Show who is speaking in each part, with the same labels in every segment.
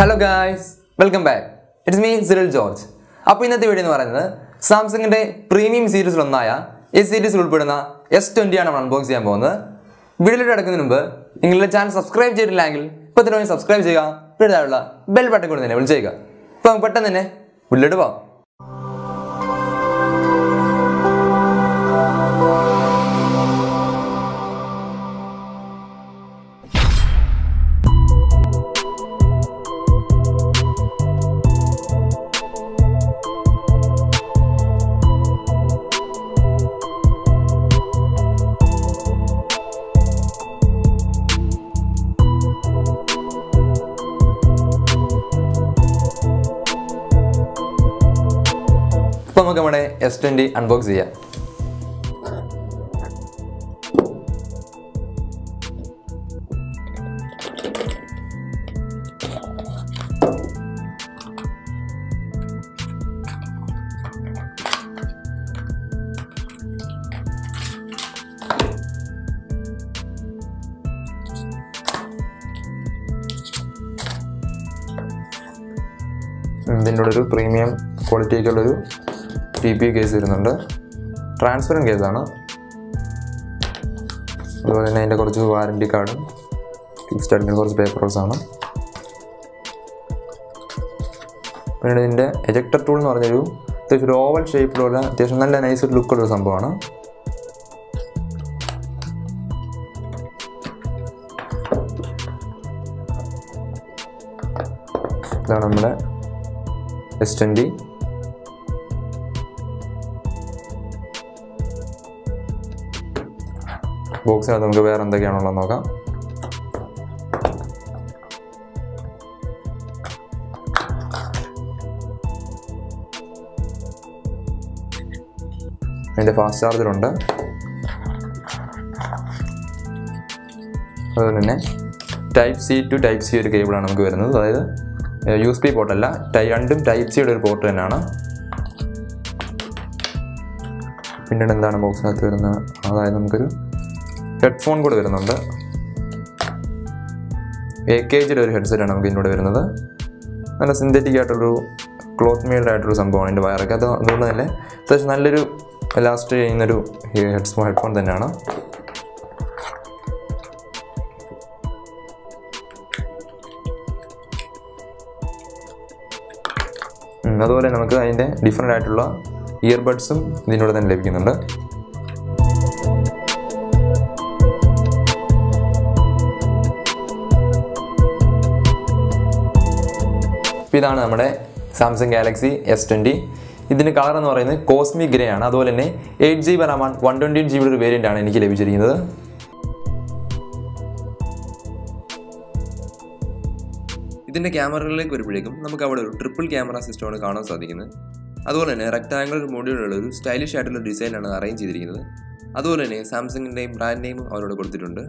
Speaker 1: Hello guys, welcome back. It's me Cyril George. അപ്പോൾ ഇന്നത്തെ video എന്ന് പറയുന്നത് സാംസങ്ങിന്റെ പ്രീമിയം സീരീസിൽ ഒന്നായ ഈ സീരീസിൽ ഉൾപ്പെടുന്ന S20 ആണ് നമ്മൾ അൺബോക്സ് ചെയ്യാൻ പോകുന്നത്. വീഡിയോയിലേക്ക് കടക്കുന്നതിന് മുമ്പ് നിങ്ങളുടെ ചാനൽ സബ്സ്ക്രൈബ് ചെയ്തിട്ടില്ലെങ്കിൽ ഇപ്പോൾ തന്നെ സബ്സ്ക്രൈബ് ചെയ്യുക. പിന്നീടുള്ള ബെൽ ബട്ടൺ കൂടി തന്നെ വിളിച്ച് ചെയ്യുക. അപ്പോൾ പെട്ടെന്ന് തന്നെ വീഡിയോയിലേക്ക് പോകാം. അപ്പോൾ നമുക്ക് നമ്മുടെ S20 അൺബോക്സ് ചെയ്യാം. ഇതിൻ്റെ ഒരു പ്രീമിയം ക്വാളിറ്റിക്കുള്ളൊരു TPU കേസ് വരുന്നുണ്ട്. ട്രാൻസ്പെറൻറ്റ് കേസാണ്. അതുപോലെ തന്നെ അതിൻ്റെ കുറച്ച് വാറൻറ്റി കാർഡും ഫിക്സ്ഡ് ആയിട്ടുള്ള കുറച്ച് പേപ്പേഴ്സാണ്. പിന്നീട് ഇതിൻ്റെ എജക്ടർ ടൂൾ എന്ന് പറഞ്ഞൊരു അത്യാവശ്യം ഒരു ഓവൽ ഷേപ്പിലുള്ള അത്യാവശ്യം നല്ല നൈസ് ലുക്കുള്ളൊരു സംഭവമാണ്. ഇതാണ് നമ്മുടെ S20. ബോക്സിനകത്ത് നമുക്ക് വേറെ എന്തൊക്കെയാണുള്ളത് നോക്കാം. അതിൻ്റെ ഫാസ്റ്റ് ചാർജറുണ്ട്. അതുപോലെ തന്നെ Type-C to Type-C ഒരു കേബിളാണ് നമുക്ക് വരുന്നത്. അതായത് USB പോർട്ടല്ല, രണ്ടും Type-Cയുടെ ഒരു പോർട്ട് തന്നെയാണ്. പിന്നീട് എന്താണ് ബോക്സിനകത്ത് വരുന്നത്, അതായത് നമുക്കൊരു ഹെഡ്ഫോൺ കൂടെ വരുന്നുണ്ട്. AKGയുടെ ഒരു ഹെഡ്സെറ്റാണ് നമുക്ക് ഇതിലൂടെ വരുന്നത്. നല്ല സിന്തറ്റിക് ആയിട്ടുള്ളൊരു ക്ലോത്ത് മെയ്ഡ് ആയിട്ടൊരു സംഭവമാണ് ഇതിൻ്റെ വയറൊക്കെ. അതുകൊണ്ട് തന്നെ അത്യാവശ്യം നല്ലൊരു ലാസ്റ്റ് ചെയ്യുന്നൊരു ഹെഡ്ഫോൺ തന്നെയാണ്. അതുപോലെ നമുക്ക് അതിൻ്റെ ഡിഫറെൻ്റ് ആയിട്ടുള്ള ഇയർബഡ്സും ഇതിനോട് തന്നെ ലഭിക്കുന്നുണ്ട്. ഇതാണ് നമ്മുടെ സാംസങ് ഗാലക്സി S20. ഇതിൻ്റെ കളർ എന്ന് പറയുന്നത് കോസ്മിക് ഗ്രേ ആണ്. അതുപോലെ തന്നെ 8GB RAM 128GB ഒരു വേരിയൻ്റ് ആണ് എനിക്ക് ലഭിച്ചിരിക്കുന്നത്. ഇതിൻ്റെ ക്യാമറകളിലേക്ക് വരുമ്പോഴേക്കും നമുക്ക് അവിടെ ഒരു ട്രിപ്പിൾ ക്യാമറ സിസ്റ്റമാണ് കാണാൻ സാധിക്കുന്നത്. അതുപോലെ തന്നെ റെക്ടാങ്കുലർ മോഡ്യൂളുള്ള ഒരു സ്റ്റൈലിഷ് ആയിട്ടുള്ള ഡിസൈനാണ് അറേഞ്ച് ചെയ്തിരിക്കുന്നത്. അതുപോലെ തന്നെ സാംസങ്ങിൻ്റെയും ബ്രാൻഡ് നെയിമും അവരോട് കൊടുത്തിട്ടുണ്ട്.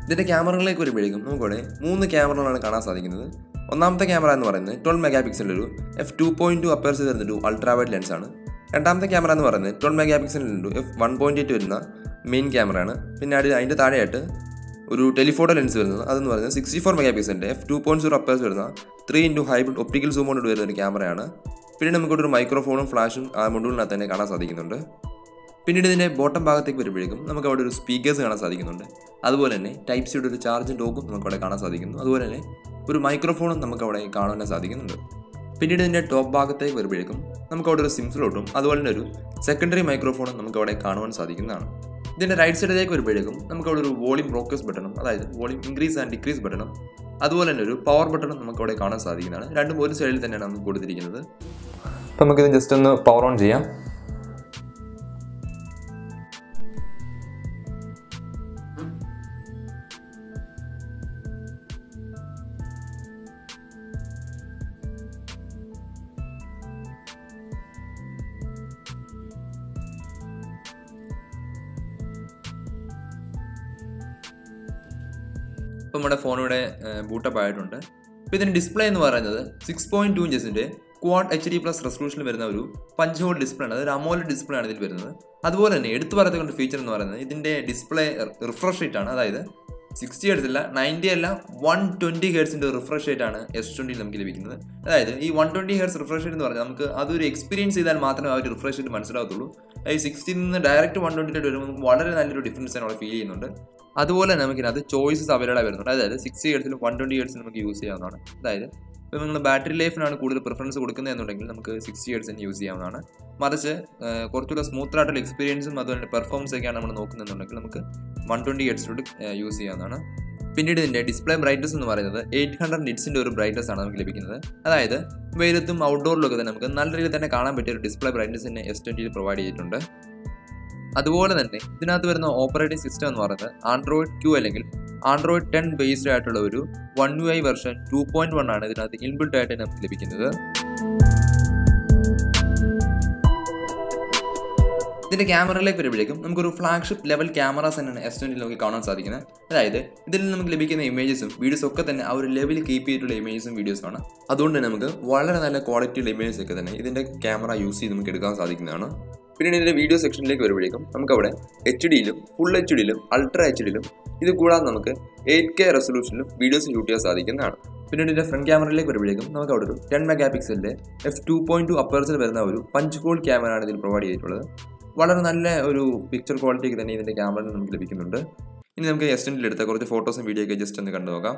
Speaker 1: ഇതിൻ്റെ ക്യാമറകളിലേക്ക് വരുമ്പോഴേക്കും നമുക്കവിടെ 3 ക്യാമറകളാണ് കാണാൻ സാധിക്കുന്നത്. ഒന്നാമത്തെ ക്യാമറ എന്ന് പറയുന്നത് 12 മെഗാപിക്സലിൻ്റെ ഒരു f2.2 അപ്പേഴ്സ് വരുന്നൊരു അൾട്രാ വൈഡ് ലെൻസാണ്. രണ്ടാമത്തെ ക്യാമറ എന്ന് പറയുന്നത് 12 മെഗാപിക്സലിൻ്റെ f1.8 വരുന്ന മെയിൻ ക്യാമറയാണ്. പിന്നെ അതിൻ്റെ താഴെയായിട്ട് ഒരു ടെലിഫോട്ടോ ലെൻസ് വരുന്നത്, അതെന്ന് പറയുന്നത് 64 മെഗാപിക്സലിൻ്റെ f2.0 അപ്പേഴ്സ് വരുന്ന 3x ഹൈബ്രിഡ് ഒപ്റ്റിക്കൽ സൂം കൊണ്ട് വരുന്ന ഒരു ക്യാമറയാണ്. പിന്നീട് നമുക്കൊരു മൈക്രോഫോണും ഫ്ലാഷും ആ മൊഡ്യൂളിനകത്ത് തന്നെ കാണാൻ സാധിക്കുന്നുണ്ട്. പിന്നീട് ഇതിൻ്റെ ബോട്ടം ഭാഗത്തേക്ക് വരുമ്പോഴേക്കും നമുക്ക് അവിടെ ഒരു സ്പീക്കേഴ്സ് കാണാൻ സാധിക്കുന്നുണ്ട്. അതുപോലെ തന്നെ Type-Cയുടെ ഒരു ചാർജിങ് ഡോക്കും നമുക്കവിടെ കാണാൻ സാധിക്കുന്നു. അതുപോലെ തന്നെ ഒരു മൈക്രോഫോണും നമുക്കവിടെ കാണാൻ സാധിക്കുന്നുണ്ട്. പിന്നീട് ഇതിൻ്റെ ടോപ്പ് ഭാഗത്തേക്ക് വരുമ്പോഴേക്കും നമുക്കവിടെ ഒരു സിം സ്ലോട്ടും അതുപോലെ തന്നെ ഒരു സെക്കൻഡറി മൈക്രോഫോണും നമുക്കവിടെ കാണുവാൻ സാധിക്കുന്നതാണ്. ഇതിൻ്റെ റൈറ്റ് സൈഡിലേക്ക് വരുമ്പോഴേക്കും നമുക്കവിടെ ഒരു വോളിയം റോക്കേഴ്സ് ബട്ടണും, അതായത് വോളിയം ഇൻക്രീസ് ആൻഡ് ഡിക്രീസ് ബട്ടണും, അതുപോലെ തന്നെ ഒരു പവർ ബട്ടണും നമുക്കവിടെ കാണാൻ സാധിക്കുന്നതാണ്. രണ്ടും ഒരു സൈഡിൽ തന്നെയാണ് നമുക്ക് കൊടുത്തിരിക്കുന്നത്. അപ്പോൾ നമുക്കിത് ജസ്റ്റ് ഒന്ന് പവർ ഓൺ ചെയ്യാം. ഇപ്പോൾ നമ്മുടെ ഫോണിവിടെ ബൂട്ടപ്പ് ആയിട്ടുണ്ട്. അപ്പോൾ ഇതിൻ്റെ ഡിസ്പ്ലേ എന്ന് പറയുന്നത് 6.2 ഇഞ്ചസിൻ്റെ Quad HD+ റെസൊല്യൂഷനിൽ വരുന്ന ഒരു പഞ്ച് ഹോൾ ഡിസ്പ്ലേ ആണ്. അതൊരു അമോലെഡ് ഡിസ്പ്ലേ ആണ് ഇതിൽ വരുന്നത്. അതുപോലെ തന്നെ എടുത്തു പറയത്തക്ക ഫീച്ചർ എന്ന് പറയുന്നത് ഇതിൻ്റെ ഡിസ്പ്ലേ റിഫ്രഷ് റേറ്റ് ആണ്. അതായത് 60 Hz അല്ല 90 അല്ല 120 Hzന്റെ റിഫ്രഷ് റേറ്റ് ആണ് S20 നമുക്ക് ലഭിക്കുന്നത്. അതായത് ഈ 120 Hz റിഫ്രഷ് റേറ്റ് എന്ന് പറഞ്ഞാൽ നമുക്ക് അതൊരു എക്സ്പീരിയൻസ് ചെയ്താൽ മാത്രമേ ആ ഒരു റിഫ്രഷ് റേറ്റ് മനസ്സിലാകത്തുള്ളൂ. ഈ 60 നിന്ന് ഡയറക്റ്റ് 120 വരുമ്പോൾ നമുക്ക് വളരെ നല്ലൊരു ഡിഫറൻസ് അവിടെ ഫീൽ ചെയ്യുന്നുണ്ട്. അതുപോലെ നമുക്കിനകത്ത് ചോയ്സസ് അവൈലബിൾ ആയി വരുന്നുണ്ട്. അതായത് 60 Hzലും 120 Hz നമുക്ക് യൂസ് ചെയ്യാവുന്നതാണ്. അതായത് ഇപ്പോൾ നിങ്ങൾ ബാറ്ററി ലൈഫിനാണ് കൂടുതൽ പ്രിഫറൻസ് കൊടുക്കുന്നത് എന്നുണ്ടെങ്കിൽ നമുക്ക് 60 Hz യൂസ് ചെയ്യാവുന്നതാണ്. മറിച്ച് കുറച്ചുകൂടെ സ്മൂത്ത് ആയിട്ടുള്ള എക്സ്പീരിയൻസും അതുപോലെ പെർഫോമൻസ് ഒക്കെയാണ് നമ്മൾ നോക്കുന്നുണ്ടെങ്കിൽ നമുക്ക് 120 Hz യൂസ് ചെയ്യാവുന്നതാണ്. പിന്നീട് ഇതിൻ്റെ ഡിസ്പ്ലേ ബ്രൈറ്റ്നസ് എന്ന് പറയുന്നത് 800 nitsന്റെ ഒരു ബ്രൈറ്റ്നസ് ആണ് നമുക്ക് ലഭിക്കുന്നത്. അതായത് വെയിലത്തും ഔട്ട്ഡോറിലൊക്കെ തന്നെ നമുക്ക് നല്ല രീതിയിൽ തന്നെ കാണാൻ പറ്റിയ ഒരു ഡിസ്പ്ലേ ബ്രൈറ്റ്നസ് തന്നെ S20 പ്രൊവൈഡ് ചെയ്തിട്ടുണ്ട്. അതുപോലെ തന്നെ ഇതിനകത്ത് വരുന്ന ഓപ്പറേറ്റിംഗ് സിസ്റ്റം എന്ന് പറയുന്നത് Android Q അല്ലെങ്കിൽ Android 10 ബേസ്ഡ് ആയിട്ടുള്ള ഒരു 1UI വെർഷൻ 2.1 ആണ് ഇതിനകത്ത് ഇൻബിൽട്ട് ആയിട്ട് നമുക്ക് ലഭിക്കുന്നത്. ഇതിൻ്റെ ക്യാമറയിലേക്ക് വരുമ്പോഴേക്കും നമുക്കൊരു ഫ്ലാഗ്ഷിപ്പ് ലെവൽ ക്യാമറാസ് തന്നെയാണ് S20 നമുക്ക് കാണാൻ സാധിക്കുന്നത്. അതായത് ഇതിൽ നമുക്ക് ലഭിക്കുന്ന ഇമേജസും വീഡിയോസും ഒക്കെ തന്നെ ആ ഒരു ലെവലിൽ കീപ്പ് ചെയ്തിട്ടുള്ള ഇമേജസും വീഡിയോസുമാണ്. അതുകൊണ്ട് തന്നെ നമുക്ക് വളരെ നല്ല ക്വാളിറ്റിയുള്ള ഇമേജസ് ഒക്കെ തന്നെ ഇതിൻ്റെ ക്യാമറ യൂസ് ചെയ്ത് നമുക്ക് എടുക്കാൻ സാധിക്കുന്നതാണ്. പിന്നീട് ഇതിൻ്റെ വീഡിയോ സെക്ഷനിലേക്ക് വരുമ്പോഴേക്കും നമുക്കവിടെ HD-ലും ഫുൾ HD-ലും അൾട്രാ HD-ലും ഇത് കൂടാതെ നമുക്ക് 8K റെസൊല്യൂഷനിലും വീഡിയോസ് ഷൂട്ട് ചെയ്യാൻ സാധിക്കുന്നതാണ്. പിന്നീട് ഇതിൻ്റെ ഫ്രണ്ട് ക്യാമറയിലേക്ക് വരുമ്പോഴേക്കും നമുക്ക് അവിടെ ഒരു 10 MP f2.2 അപ്പേർച്ചർ വരുന്ന ഒരു പഞ്ച് ഹോൾ ക്യാമറയാണ് ഇതിൽ പ്രൊവൈഡ് ചെയ്തിട്ടുള്ളത്. വളരെ നല്ല ഒരു പിക്ചർ ക്വാളിറ്റിക്ക് തന്നെ ഇതിൻ്റെ ക്യാമറയിൽ നമുക്ക് ലഭിക്കുന്നുണ്ട്. ഇനി നമുക്ക് S20 എടുത്ത കുറച്ച് ഫോട്ടോസും വീഡിയോ ഒക്കെ ജസ്റ്റ് ഒന്ന് കണ്ടു നോക്കാം.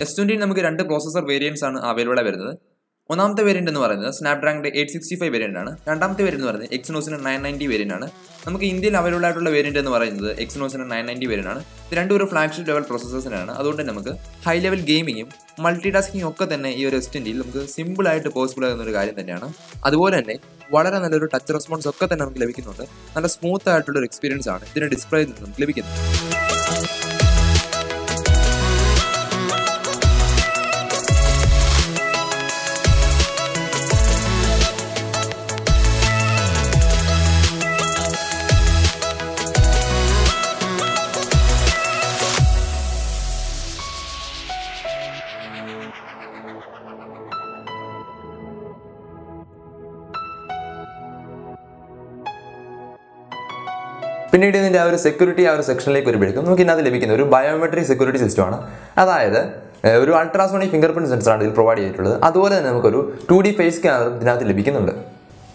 Speaker 1: S20 നമുക്ക് രണ്ട് പ്രോസസർ വേരിയൻസ് ആണ് അവൈലബിൾ ആയി വരുന്നത്. ഒന്നാമത്തെ വേരിയന്റ് എന്ന് പറയുന്നത് സ്നാപ്ഡ്രാഗണിന്റെ 865 വേരിയന്റ് ആണ്. രണ്ടാമത്തെ വേരിയന്റ് എന്ന് പറയുന്നത് Exynosന്റെ 990 വേരിയന്റ് ആണ്. നമുക്ക് ഇന്ത്യയിൽ അവൈലബിൾ ആയിട്ടുള്ള വേരിയന്റ് എന്ന് പറയുന്നത് Exynosന്റെ 990 വേരിയന്റ് ആണ്. ഇത് രണ്ടും ഒരു ഫ്ലാഗ്ഷിപ്പ് ലെവൽ പ്രോസസേഴ്സിനാണ്. അതുകൊണ്ട് നമുക്ക് ഹൈ ലെവൽ ഗെയിമിങ്ങും മൾട്ടി ടാസ്കിങ്ങും ഒക്കെ തന്നെ ഈ ഒരു S20 നമുക്ക് സിമ്പിൾ ആയിട്ട് പോസിബിൾ ആകുന്ന ഒരു കാര്യം തന്നെയാണ്. അതുപോലെ തന്നെ വളരെ നല്ലൊരു ടച്ച് റെസ്പോൺസ് ഒക്കെ തന്നെ നമുക്ക് ലഭിക്കുന്നുണ്ട്. നല്ല സ്മൂത്ത് ആയിട്ടുള്ള ഒരു എക്സ്പീരിയൻസ് ആണ് ഇതിന്റെ ഡിസ്പ്ലേയിൽ നിന്ന് നമുക്ക് ലഭിക്കുന്നത്. പിന്നീട് ഇതിൻ്റെ ആ ഒരു സെക്യൂരിറ്റി ആ ഒരു സെക്ഷനിലേക്ക് വരുമ്പോഴേക്കും നമുക്ക് ഇതിനകത്ത് ലഭിക്കുന്ന ഒരു ബയോമെട്രിക് സെക്യൂരിറ്റി സിസ്റ്റമാണ്. അതായത് ഒരു അൾട്രാസോണിക് ഫിംഗർ പ്രിന്റ് സെൻസറാണ് ഇതിൽ പ്രൊവൈഡ് ചെയ്തിട്ടുള്ളത്. അതുപോലെ തന്നെ നമുക്കൊരു 2D ഫേസ് ക്യാമറ ഇതിനകത്ത് ലഭിക്കുന്നുണ്ട്.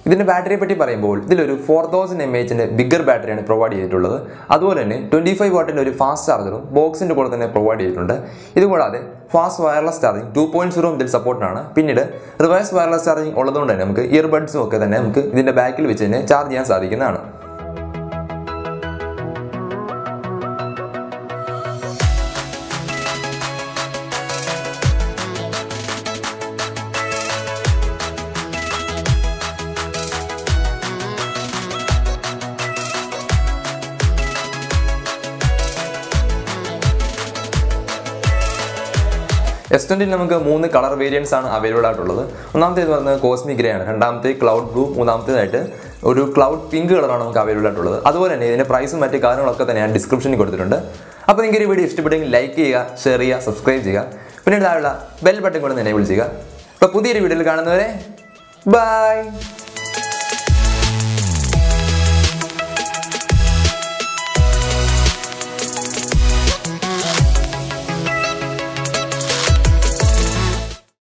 Speaker 1: ഇതിൻ്റെ ബാറ്ററിയെ പറ്റി പറയുമ്പോൾ ഇതിലൊരു 4000 mAh ബിഗർ ബാറ്ററിയാണ് പ്രൊവൈഡ് ചെയ്തിട്ടുള്ളത്. അതുപോലെ തന്നെ 25 വാട്ടിൻ്റെ ഒരു ഫാസ്റ്റ് ചാർജറും ബോക്സിൻ്റെ കൂടെ തന്നെ പ്രൊവൈഡ് ചെയ്തിട്ടുണ്ട്. ഇതുകൂടാതെ ഫാസ്റ്റ് വയർലെസ് ചാർജിങ് 2.0 ഇതിൽ സപ്പോർട്ടാണ്. പിന്നീട് റിവേഴ്സ് വയർലെസ് ചാർജിങ് ഉള്ളതുകൊണ്ട് തന്നെ നമുക്ക് ഇയർബഡ്സും ഒക്കെ തന്നെ നമുക്ക് ഇതിൻ്റെ ബാക്കിൽ വെച്ച് തന്നെ ചാർജ് ചെയ്യാൻ സാധിക്കുന്നതാണ്. S20 നമുക്ക് 3 കളർ വേരിയൻസ് ആണ് അവൈലബിൾ ആയിട്ടുള്ളത്. ഒന്നാമത്തേത് പറയുന്നത് കോസ്മിക് ഗ്രേ ആണ്, രണ്ടാമത്തെ ക്ലൗഡ് ബ്ലൂ, മൂന്നാമത്തേതായിട്ട് ഒരു ക്ലൗഡ് പിങ്ക് കളറാണ് നമുക്ക് അവൈലബിൾ ആയിട്ടുള്ളത്. അതുപോലെ തന്നെ ഇതിന്റെ പ്രൈസും മറ്റു കാര്യങ്ങളൊക്കെ തന്നെ ഞാൻ ഡിസ്ക്രിപ്ഷനിൽ കൊടുത്തിട്ടുണ്ട്. അപ്പോൾ നിങ്ങൾക്ക് ഈ വീഡിയോ ഇഷ്ടപ്പെട്ടെങ്കിൽ ലൈക്ക് ചെയ്യുക, ഷെയർ ചെയ്യുക, സബ്സ്ക്രൈബ് ചെയ്യുക. പിന്നീട് താഴെയുള്ള ബെൽ ബട്ടൺ കൂടെ എനേബിൾ ചെയ്യുക. അപ്പോൾ പുതിയൊരു വീഡിയോയിൽ കാണുന്നവരെ ബൈ.